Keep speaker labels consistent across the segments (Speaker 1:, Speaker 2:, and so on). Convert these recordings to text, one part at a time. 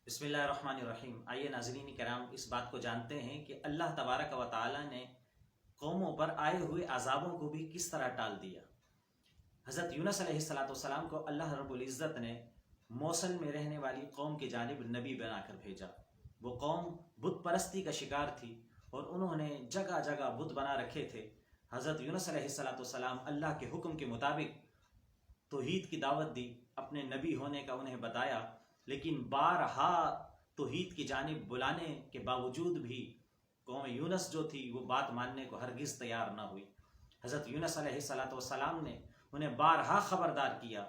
Speaker 1: بسم اللہ الرحمن الرحیم۔ آئیے ناظرین کرام اس بات کو جانتے ہیں کہ اللہ تبارک و تعالی نے قوموں پر آئے ہوئے عذابوں کو بھی کس طرح ٹال دیا۔ حضرت یونس علیہ السلام کو اللہ رب العزت نے موصل میں رہنے والی قوم کی جانب نبی بنا کر بھیجا۔ وہ قوم بت پرستی کا شکار تھی اور انہوں نے جگہ جگہ بت بنا رکھے تھے۔ حضرت یونس علیہ السلام اللہ کے حکم کے مطابق توحید کی دعوت دی، اپنے نبی ہونے کا انہیں بتایا، لیکن بارہا توحید کی جانب بلانے کے باوجود بھی قوم یونس جو تھی وہ بات ماننے کو ہرگز تیار نہ ہوئی۔ حضرت یونس علیہ السلام نے انہیں بارہا خبردار کیا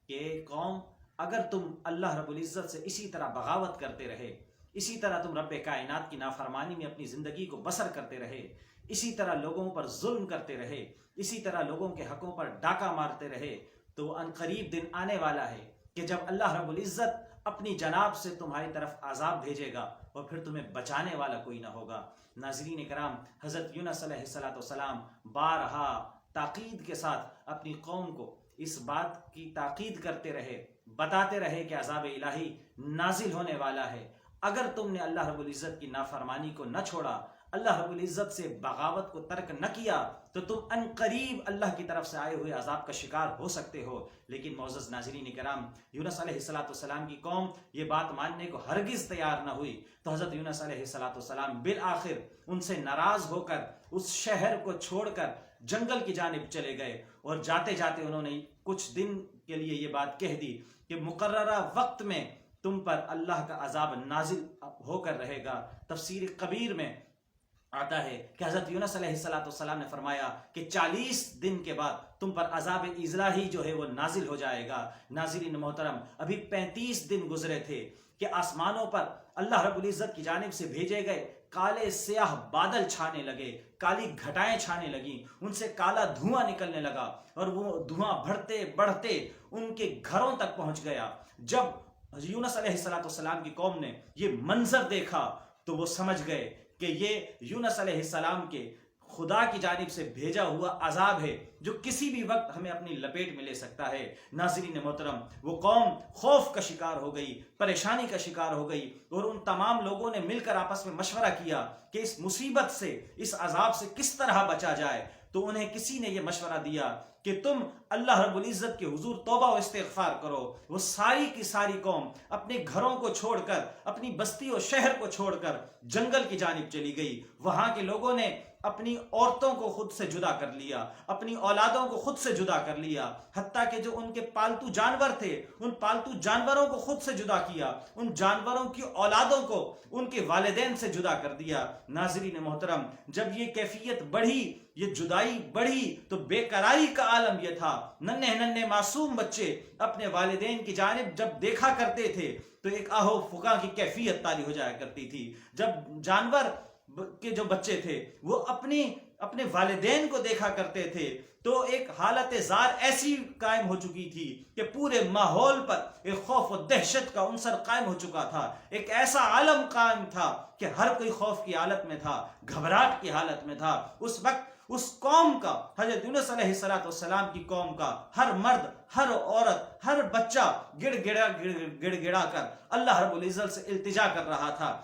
Speaker 1: کہ قوم، اگر تم اللہ رب العزت سے اسی طرح بغاوت کرتے رہے، اسی طرح تم رب کائنات کی نافرمانی میں اپنی زندگی کو بسر کرتے رہے، اسی طرح لوگوں پر ظلم کرتے رہے، اسی طرح لوگوں کے حقوں پر ڈاکہ مارتے رہے، تو ان قریب دن آنے والا ہے کہ جب اللہ رب العزت اپنی جناب سے تمہاری طرف عذاب بھیجے گا اور پھر تمہیں بچانے والا کوئی نہ ہوگا۔ ناظرین کرام، حضرت یونس علیہ السلام بارہا تاکید کے ساتھ اپنی قوم کو اس بات کی تاکید کرتے رہے، بتاتے رہے کہ عذاب الہی نازل ہونے والا ہے۔ اگر تم نے اللہ رب العزت کی نافرمانی کو نہ چھوڑا، اللہ رب العزت سے بغاوت کو ترک نہ کیا، تو تم ان قریب اللہ کی طرف سے آئے ہوئے عذاب کا شکار ہو سکتے ہو۔ لیکن معزز ناظرین کرام، یونس علیہ السلام کی قوم یہ بات ماننے کو ہرگز تیار نہ ہوئی، تو حضرت یونس علیہ السلام بالآخر ان سے ناراض ہو کر اس شہر کو چھوڑ کر جنگل کی جانب چلے گئے، اور جاتے جاتے انہوں نے کچھ دن کے لیے یہ بات کہہ دی کہ مقررہ وقت میں تم پر اللہ کا عذاب نازل ہو کر رہے گا۔ تفسیر کبیر میں آتا ہے کہ حضرت یونس علیہ السلام نے فرمایا کہ 40 دن کے بعد تم پر عذاب الہی جو ہے وہ نازل ہو جائے گا۔ ناظرین محترم، ابھی 35 دن گزرے تھے کہ آسمانوں پر اللہ رب العزت کی جانب سے بھیجے گئے کالے سیاہ بادل چھانے لگے، کالی گھٹائیں چھانے لگیں، ان سے کالا دھواں نکلنے لگا، اور وہ دھواں بڑھتے بڑھتے ان کے گھروں تک پہنچ گیا۔ جب یونس علیہ السلام کی قوم نے یہ منظر دیکھا تو وہ سمجھ گئے کہ یہ یونس علیہ السلام کے خدا کی جانب سے بھیجا ہوا عذاب ہے جو کسی بھی وقت ہمیں اپنی لپیٹ میں لے سکتا ہے۔ ناظرین محترم، وہ قوم خوف کا شکار ہو گئی، پریشانی کا شکار ہو گئی، اور ان تمام لوگوں نے مل کر آپس میں مشورہ کیا کہ اس مصیبت سے، اس عذاب سے کس طرح بچا جائے۔ تو انہیں کسی نے یہ مشورہ دیا کہ تم اللہ رب العزت کے حضور توبہ و استغفار کرو۔ وہ ساری کی ساری قوم اپنے گھروں کو چھوڑ کر، اپنی بستی و شہر کو چھوڑ کر جنگل کی جانب چلی گئی۔ وہاں کے لوگوں نے اپنی عورتوں کو خود سے جدا کر لیا، اپنی اولادوں کو خود سے جدا کر لیا، حتیٰ کہ جو ان کے پالتو جانور تھے ان پالتو جانوروں کو خود سے جدا کیا، ان جانوروں کی اولادوں کو ان کے والدین سے جدا کر دیا۔ ناظرین محترم، جب یہ کیفیت بڑھی، یہ جدائی بڑھی، تو بے قراری کا عالم یہ تھا۔ ننھے ننھے معصوم بچے اپنے والدین کی جانب جب دیکھا کرتے تھے تو ایک آہو فغاں کی کیفیت تاری ہو جایا کرتی تھی۔ جب جانور کے جو بچے تھے وہ اپنے والدین کو دیکھا کرتے تھے تو ایک حالت زار ایسی قائم ہو چکی تھی کہ پورے ماحول پر ایک خوف و دہشت کا عنصر قائم ہو چکا تھا۔ ایک ایسا عالم قائم تھا کہ ہر کوئی خوف کی حالت میں تھا، گھبراہٹ کی حالت میں تھا۔ اس وقت اس قوم کا، حضرت یونس علیہ السلام کی قوم کا ہر مرد، ہر عورت، ہر بچہ گڑ گڑا کر اللہ رب العزت سے التجا کر رہا تھا،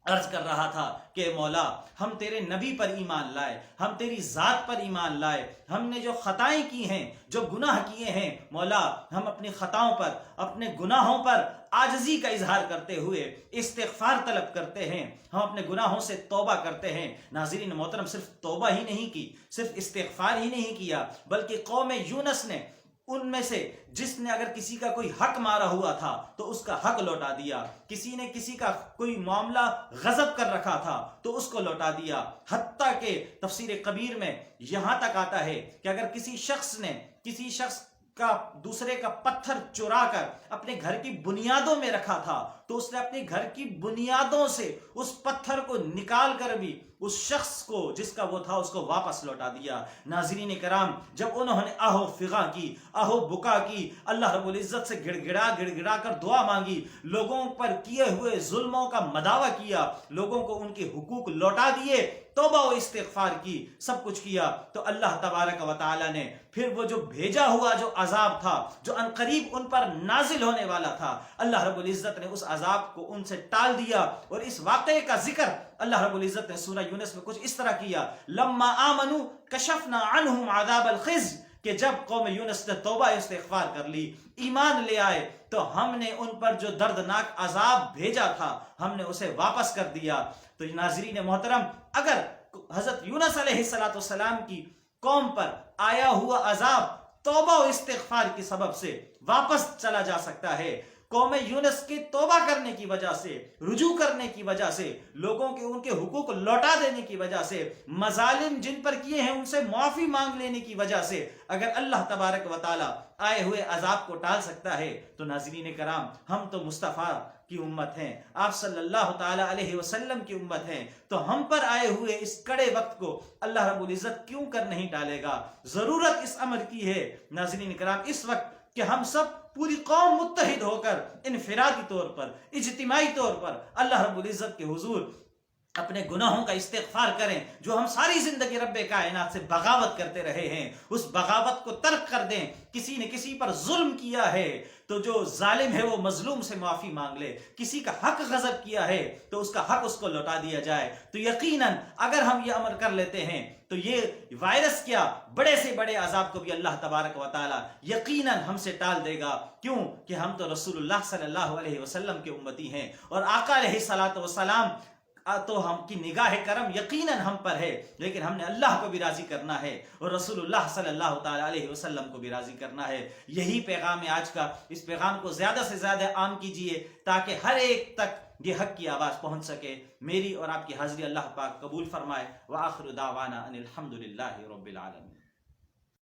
Speaker 1: عرض کر رہا تھا کہ مولا، ہم تیرے نبی پر ایمان لائے، ہم تیری ذات پر ایمان لائے، ہم نے جو خطائیں کی ہیں، جو گناہ کیے ہیں، مولا ہم اپنی خطاؤں پر، اپنے گناہوں پر عاجزی کا اظہار کرتے ہوئے استغفار طلب کرتے ہیں، ہم اپنے گناہوں سے توبہ کرتے ہیں۔ ناظرین محترم، صرف توبہ ہی نہیں کی، صرف استغفار ہی نہیں کیا، بلکہ قوم یونس نے ان میں سے جس نے اگر کسی کا کوئی حق مارا ہوا تھا تو اس کا حق لوٹا دیا، کسی نے کسی کا کوئی معاملہ غضب کر رکھا تھا تو اس کو لوٹا دیا، حتیٰ کہ تفسیر کبیر میں یہاں تک آتا ہے کہ اگر کسی شخص کا دوسرے کا پتھر چرا کر اپنے گھر کی بنیادوں میں رکھا تھا تو اس نے اپنے گھر کی بنیادوں سے اس پتھر کو نکال کر بھی اس شخص کو جس کا وہ تھا اس کو واپس لوٹا دیا۔ ناظرین کرام، جب انہوں نے آہو فغاں کی، آہو بکا کی، اللہ رب العزت سے گڑ گڑا کر دعا مانگی، لوگوں پر کیے ہوئے ظلموں کا مداوع کیا، لوگوں کو ان کے حقوق لوٹا دیے، توبہ و استغفار کی، سب کچھ کیا، تو اللہ تبارک و تعالی نے پھر وہ جو بھیجا ہوا جو عذاب تھا جو ان قریب ان پر نازل ہونے والا تھا، اللہ رب العزت نے اس عذاب کو ان سے ٹال دیا۔ اور اس واقعے کا ذکر اللہ رب العزت نے سورہ یونس میں کچھ اس طرح کیا، لما آمنوا کشفنا عنہم عذاب الخزي، کہ جب قوم یونس نے توبہ استغفار کر لی، ایمان لے آئے، تو ہم نے ان پر جو دردناک عذاب بھیجا تھا ہم نے اسے واپس کر دیا۔ تو ناظرین محترم، اگر حضرت یونس علیہ السلام کی قوم پر آیا ہوا عذاب توبہ و استغفار کے سبب سے واپس چلا جا سکتا ہے، قوم یونس کے توبہ کرنے کی وجہ سے، رجوع کرنے کی وجہ سے، لوگوں کے ان کے حقوق لوٹا دینے کی وجہ سے، مظالم جن پر کیے ہیں ان سے معافی مانگ لینے کی وجہ سے اگر اللہ تبارک و تعالی آئے ہوئے عذاب کو ٹال سکتا ہے، تو ناظرین کرام، ہم تو مصطفیٰ کی امت ہیں، آپ صلی اللہ تعالی علیہ وسلم کی امت ہیں، تو ہم پر آئے ہوئے اس کڑے وقت کو اللہ رب العزت کیوں کر نہیں ڈالے گا؟ ضرورت اس امر کی ہے ناظرین کرام اس وقت کہ ہم سب پوری قوم متحد ہو کر انفرادی طور پر، اجتماعی طور پر اللہ رب العزت کے حضور اپنے گناہوں کا استغفار کریں، جو ہم ساری زندگی رب کائنات سے بغاوت کرتے رہے ہیں، اس بغاوت کو ترک کر دیں۔ کسی نے کسی پر ظلم کیا ہے تو جو ظالم ہے وہ مظلوم سے معافی مانگ لے، کسی کا حق غصب کیا ہے تو اس کا حق اس کو لوٹا دیا جائے۔ تو یقیناً اگر ہم یہ عمل کر لیتے ہیں تو یہ وائرس کیا، بڑے سے بڑے عذاب کو بھی اللہ تبارک و تعالی یقیناً ہم سے ٹال دے گا۔ کیوں کہ ہم تو رسول اللہ صلی اللہ علیہ وسلم کے امتی ہیں، اور آقا علیہ الصلوۃ والسلام تو ہم کی نگاہ کرم یقیناً ہم پر ہے، لیکن ہم نے اللہ کو بھی راضی کرنا ہے اور رسول اللہ صلی اللہ تعالی علیہ وسلم کو بھی راضی کرنا ہے۔ یہی پیغام ہے آج کا۔ اس پیغام کو زیادہ سے زیادہ عام کیجئے تاکہ ہر ایک تک یہ حق کی آواز پہنچ سکے۔ میری اور آپ کی حاضری اللہ پاک قبول فرمائے۔ وآخر دعوانا ان الحمد للہ رب العالمین۔